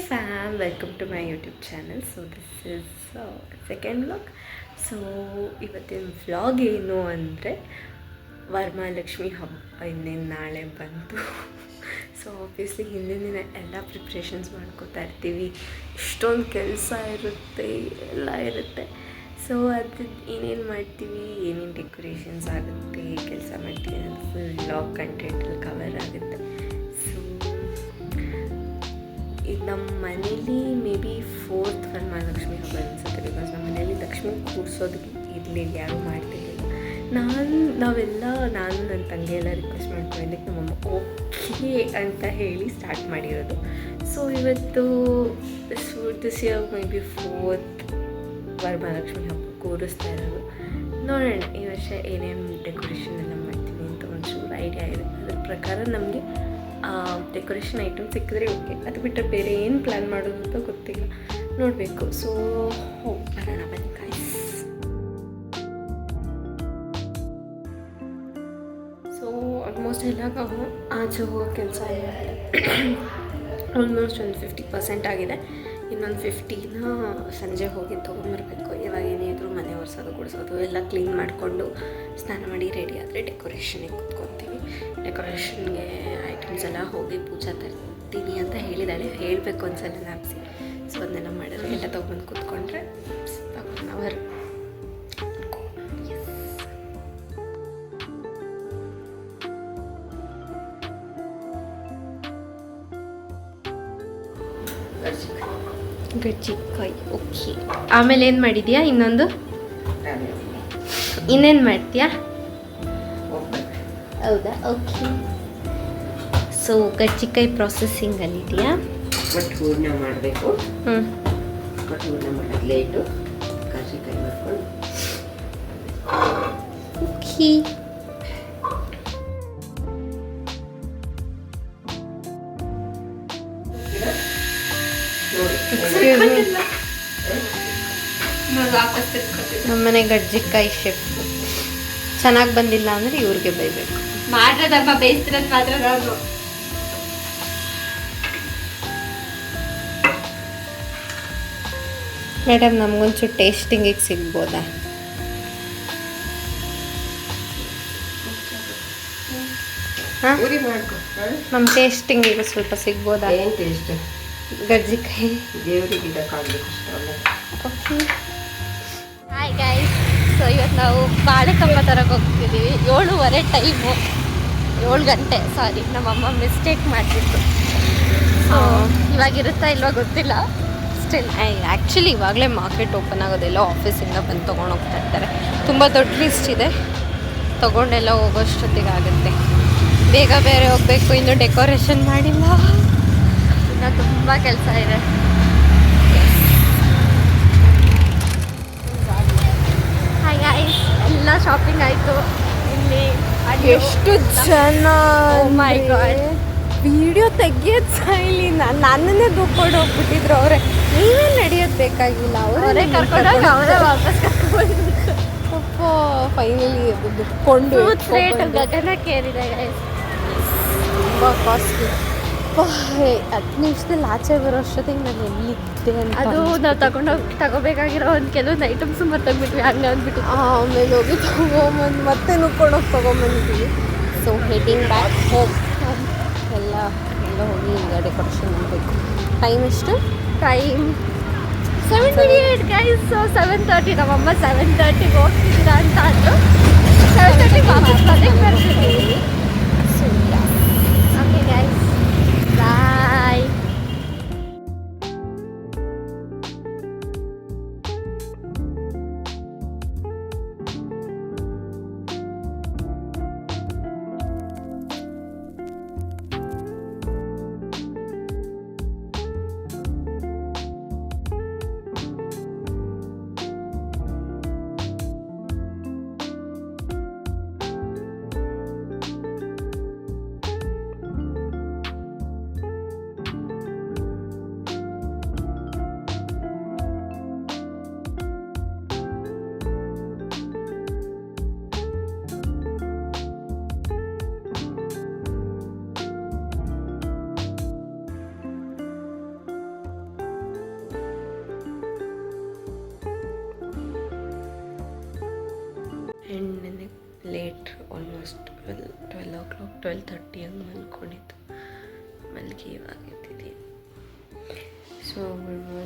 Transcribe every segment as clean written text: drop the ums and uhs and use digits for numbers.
fam, welcome to my YouTube channel. So this is second vlog. So ಇವತ್ತಿನ vlog ಏನು ಅಂದರೆ ವರಮಹಾಲಕ್ಷ್ಮಿ ಹಬ್ಬ ಇನ್ನೇನು ನಾಳೆ ಬಂತು. ಸೊ ಆಬ್ವಿಯಸ್ಲಿ ಹಿಂದಿನ ದಿನ ಎಲ್ಲ ಪ್ರಿಪ್ರೇಷನ್ಸ್ ಮಾಡ್ಕೋತಾ ಇರ್ತೀವಿ, ಇಷ್ಟೊಂದು ಕೆಲಸ ಇರುತ್ತೆ, ಎಲ್ಲ ಇರುತ್ತೆ. ಸೊ ಅದು ಏನೇನು ಮಾಡ್ತೀವಿ, ಏನೇನು ಡೆಕೋರೇಷನ್ಸ್ ಆಗುತ್ತೆ, ಕೆಲಸ ಮಾಡ್ತೀವಿ ಅನ್ನೋದು ಫುಲ್ ವ್ಲಾಗ್ ಕಂಟೆಂಟಲ್ಲಿ ಕವರ್ ಆಗುತ್ತೆ. ಸೊ ಈಗ ನಮ್ಮ ಮನೇಲಿ ಮೇ ಬಿ 4th ವರಮಹಾಲಕ್ಷ್ಮಿ ಹಬ್ಬ ಅನಿಸುತ್ತೆ. ಬಿಕಾಸ್ ನಮ್ಮ ಮನೇಲಿ ಲಕ್ಷ್ಮಿ ಕೂರಿಸೋದಕ್ಕೆ ಇರಲಿಲ್ಲ, ಯಾರೂ ಮಾಡ್ತಿರ್ಲಿಲ್ಲ. ನಾನು ನನ್ನ ತಂಗಿ ಎಲ್ಲ ರಿಕ್ವೆಸ್ಟ್ ಮಾಡ್ಕೊಂಡಿದ್ದಕ್ಕೆ ನಮ್ಮಮ್ಮ ಓಕೆ ಅಂತ ಹೇಳಿ ಸ್ಟಾರ್ಟ್ ಮಾಡಿರೋದು. ಸೊ ಇವತ್ತು this year may be 4th Varamahalakshmi ಹಬ್ಬ ಕೂರಿಸ್ತಾ ಇರೋದು. ನೋಡೋಣ ಈ ವರ್ಷ ಏನೇನು ಡೆಕೋರೇಷನ್ ಎಲ್ಲ ಮಾಡ್ತೀನಿ ಅಂತ ಒಂಚೂರು ಐಡಿಯಾ ಇದೆ. ಅದ್ರ ಪ್ರಕಾರ ನಮಗೆ ಡೆಕೋರೇಷನ್ ಐಟಮ್ ಸಿಕ್ಕಿದ್ರೆ ಓಕೆ, ಅದು ಬಿಟ್ಟರೆ ಬೇರೆ ಏನು ಪ್ಲ್ಯಾನ್ ಮಾಡೋದು ಅಂತ ಗೊತ್ತಿಲ್ಲ, ನೋಡಬೇಕು. ಸೊ ಬರೋಣ ಬನ್ನಿ ಗೈಸ್. ಸೊ ಆಲ್ಮೋಸ್ಟ್ ಎಲ್ಲ ಆಚೆ ಹೋಗೋ ಕೆಲಸ ಆಲ್ಮೋಸ್ಟ್ ಒಂದು 50% ಆಗಿದೆ. ಇನ್ನೊಂದು 50ನ ಸಂಜೆ ಹೋಗಿ ತೊಗೊಂಬರ್ಬೇಕು. ಇವಾಗ ಏನಿದ್ರು ಮನೆ ಒರೆಸೋದು ಗುಡಿಸೋದು ಎಲ್ಲ ಕ್ಲೀನ್ ಮಾಡಿಕೊಂಡು ಸ್ನಾನ ಮಾಡಿ ರೆಡಿ ಆದರೆ ಡೆಕೋರೇಷನಿಗೆ ಕೂತ್ಕೊತೀವಿ. ಡೆಕೋರೇಷನ್ಗೆ ಐಟಮ್ಸ್ ಎಲ್ಲ ಹೋಗಿ ಪೂಜಾ ತರ್ತೀನಿ ಅಂತ ಹೇಳಿದಾಳೆ, ಹೇಳಬೇಕು ಒಂದ್ಸಲ ಜ್ಞಾಪಿಸಿ. ಸೊ ಅದನ್ನೆಲ್ಲ ಮಾಡಿದ್ರೆ ಎಲ್ಲ ತೊಗೊಂಡು ಕೂತ್ಕೊಂಡ್ರೆ 1 hour. ಗಜ್ಜಿಕಾಯಿ ಓಕೆ. ಆಮೇಲೆ ಏನು ಮಾಡಿದ್ಯಾ? ಇನ್ನೇನು ಮಾಡ್ತೀಯಾ? ಹೌದಾ, ಓಕೆ. ಸೊ ಗಜ್ಜಿಕಾಯಿ ಪ್ರೊಸೆಸಿಂಗಲ್ಲಿದೆಯಾ? ಬಟ್ ಹೂರ್ಣ ಮಾಡಬೇಕು. ಬಟ್ ಹೂರ್ಣ ಮಾಡೋದು ಲೇಟು, ಕಜ್ಜಿಕಾಯಿ ಮಾಡ್ಕೊಂಡು ಓಕೆ. ನಮ್ಮನೆ ಗಜ್ಜಿಕಾಯಿ ಶೆಫ್ ಚೆನ್ನಾಗಿ ಬಂದಿಲ್ಲ ಅಂದರೆ ಇವ್ರಿಗೆ ಬೈಬೇಕು. ಮಾಡ್ರದಮ್ಮ, ಬೇಯಿಸ್ತಿರೋದು ಮಾತ್ರ ನಾನು. ಮೇಡಮ್ ನಮಗೊಂಚೂರು ಟೇಸ್ಟಿಂಗಿಗೆ ಸಿಗ್ಬೋದಾ? ಹಾಂ, ನಮ್ಮ ಟೇಸ್ಟಿಂಗಿಗೆ ಸ್ವಲ್ಪ ಸಿಗ್ಬೋದಾ? ಏನು ಟೇಸ್ಟ್? ಗಜ್ಜಿಕಾಯಿ ದೇವರಿಗೆ ಇದಕ್ಕಾಗಬೇಕು ಓಕೆ. ಹಾಯ್ ಗೈಸ್, ಸೊ ಇವತ್ತು ನಾವು ಬಾಳೆಕಂಬ ತರಕ್ಕೆ ಹೋಗ್ತಿದ್ದೀವಿ. 7:30 ಟೈಮು, 7 ಗಂಟೆ. ಸಾರಿ, ನಮ್ಮಮ್ಮ ಮಿಸ್ಟೇಕ್ ಮಾಡಿಬಿಟ್ಟು. ಸೊ ಇವಾಗಿರುತ್ತಾ ಇಲ್ವಾ ಗೊತ್ತಿಲ್ಲ. ಸ್ಟಿಲ್ ಆ್ಯಕ್ಚುಲಿ ಇವಾಗಲೇ ಮಾರ್ಕೆಟ್ ಓಪನ್ ಆಗೋದಿಲ್ಲ, ಆಫೀಸಿಂದ ಬಂದು ತೊಗೊಂಡು ಹೋಗ್ತಾ ಇರ್ತಾರೆ. ತುಂಬ ದೊಡ್ಡ ಲಿಸ್ಟ್ ಇದೆ, ತೊಗೊಂಡೆಲ್ಲ ಹೋಗೋಷ್ಟೊತ್ತಿಗೆ ಆಗುತ್ತೆ. ಬೇಗ ಬೇರೆ ಹೋಗಬೇಕು, ಇನ್ನೂ ಡೆಕೋರೇಷನ್ ಮಾಡಿಲ್ಲ, ಇನ್ನೂ ತುಂಬ ಕೆಲಸ ಇದೆ. ಹಾಯ್ ಗೈಸ್, ಎಲ್ಲ ಶಾಪಿಂಗ್ ಆಯಿತು. ಇಲ್ಲಿ ಎಷ್ಟು ಜನ! ಮೈ ಗಾಡ್, ವಿಡಿಯೋ ತೆಗಿಯೋದು ಇಲ್ಲಿ ನನ್ನನ್ನೇ ದುಡ್ಕೊಂಡು ಹೋಗ್ಬಿಟ್ಟಿದ್ರು ಅವರೇ. ನೀವೇ ನಡೆಯೋದು ಬೇಕಾಗಿಲ್ಲ, ಅವರೇ ಕರ್ಕೊಂಡೋಗಿ ಅವರೇ ವಾಪಸ್ ಕರ್ಕೊಂಡು. ಅಪ್ಪ ಫೈನಲಿ ದುಡ್ಕೊಂಡು ರೇಟ್ ಗಗನಕ್ಕೇರಿದೆ ಗೈಸ್, ತುಂಬ ಕಾಸ್ಟ್ಲಿ. 10 ನಿಮಿಷದಲ್ಲಿ ಆಚೆ ಬರೋ ಅಷ್ಟೊತ್ತಿಗೆ ನಾನು ಎಲ್ಲಿದ್ದೆ ಅಂತ. ಅದು ನಾವು ತಗೋಬೇಕಾಗಿರೋ ಒಂದು ಕೆಲವೊಂದು ಐಟಮ್ಸ್ ಮರ್ತೋಗ್ಬಿಟ್ವಿ, ಹಂಗೆ ಅಂದ್ಬಿಟ್ಟು ಆಮೇಲೆ ಹೋಗಿ ತೊಗೊಂಬಂದು ಮತ್ತೆ ನುಕ್ಕೊಂಡೋಗಿ ತೊಗೊಂಬಂದಿದ್ದೀವಿ. So heading back home. ಎಲ್ಲ ಹೋಗಿ ಈಗ ಡೆಕೋರೇಷನ್ ಮಾಡಬೇಕು. ಟೈಮ್ ಎಷ್ಟು? Time 7:28 guys. ಸೊ 7:30, ನಮ್ಮಮ್ಮ 7:30ಗೆ ಹೋಗ್ತಿದ್ದೀರಾ ಅಂತ ಅಂದರು. 7:30 ವಾಪಸ್ ಮನೆಗೆ ಬರ್ತಿದ್ದೀವಿ. So okay guys, bye. And ನನಗೆ ಲೇಟ್ ಆಲ್ಮೋಸ್ಟ್ 12 o'clock 12:30 ಹಂಗೆ ಮಲ್ಕೊಂಡಿದ್ದು. ಮಲ್ಗೆ ಇವಾಗ ಎದ್ದಿದ್ದೀನಿ. ಸೊ ಒಂದು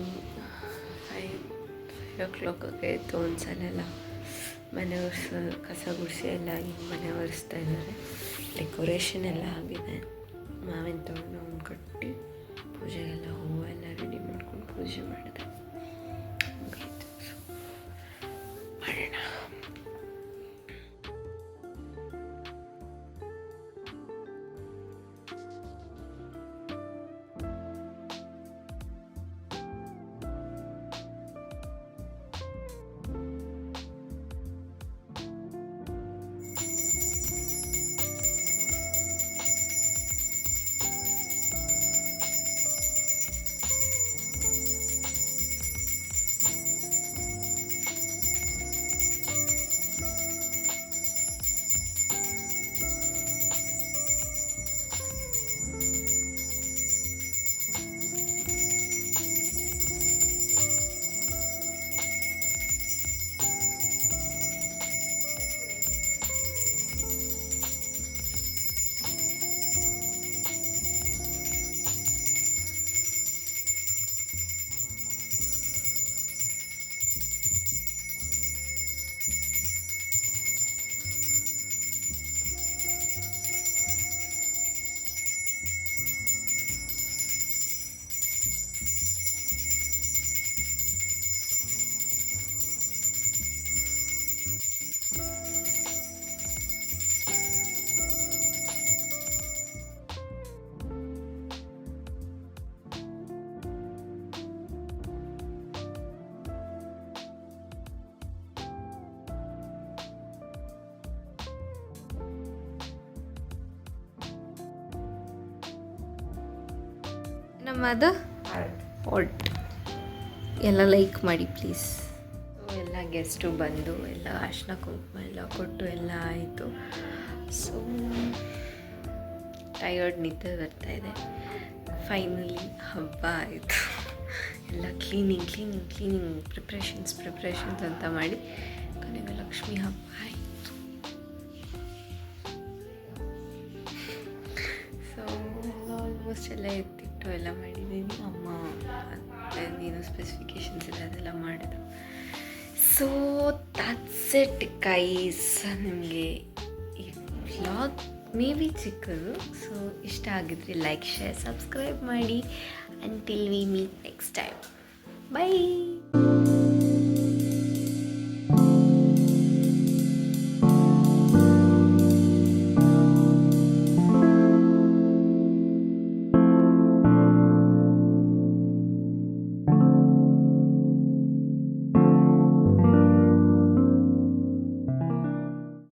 5 o'clock ಎದ್ದು ಒಂದು ಸಲ ಎಲ್ಲ ಮನೆ ಕಸ ಗುಡಿಸಿ ಎಲ್ಲ ಈಗ ಮನೆ ಒರೆಸ್ತಾ ಇದ್ದಾರೆ. ಡೆಕೋರೇಷನ್ ಎಲ್ಲ ಆಗಿದೆ. ಮಾವಿನ ತೋರಣವನ್ನು ಕಟ್ಟಿ ಪೂಜೆಗೆಲ್ಲ ಹೂವೆಲ್ಲ ರೆಡಿ ಮಾಡ್ಕೊಂಡು ಪೂಜೆ ಮಾಡಿದೆ. ಮುಗೀತು. ಸೊ ಮಾಡೋಣ. ನಮ್ಮದು ಆರ್ಟ್ ಎಲ್ಲ ಲೈಕ್ ಮಾಡಿ ಪ್ಲೀಸ್. ಎಲ್ಲ ಗೆಸ್ಟು ಬಂದು ಎಲ್ಲ ಅರ್ಶಿನ ಕುಂಕುಮ ಎಲ್ಲ ಕೊಟ್ಟು ಎಲ್ಲ ಆಯಿತು. ಸೊ ಟಯರ್ಡ್ ನಿದ್ದೆ ಬರ್ತಾಯಿದೆ. ಫೈನಲಿ ಹಬ್ಬ ಆಯಿತು. ಎಲ್ಲ ಕ್ಲೀನಿಂಗ್ ಪ್ರಿಪ್ರೇಷನ್ಸ್ ಅಂತ ಮಾಡಿ ಕೊನೆಗೆ ಲಕ್ಷ್ಮೀ ಹಬ್ಬ ಆಯಿತು. ಸೊ ಆಲ್ಮೋಸ್ಟ್ ಎಲ್ಲ ಎತ್ತಿಟ್ಟು ಎಲ್ಲ ಮಾಡಿದ್ದೀನಿ. ಅಮ್ಮ ಏನು ಸ್ಪೆಸಿಫಿಕೇಷನ್ಸ್ ಇದೆ ಅದೆಲ್ಲ ಮಾಡಿದ್ರು. So that's it guys. ನಿಮಗೆ ಈ ವ್ಲಾಗ್ ಮೇ ಬಿ ಚಿಕ್ಕದು. ಸೊ ಇಷ್ಟ ಆಗಿದ್ರೆ ಲೈಕ್, ಶೇರ್, ಸಬ್ಸ್ಕ್ರೈಬ್ ಮಾಡಿ. Until we meet next time. By.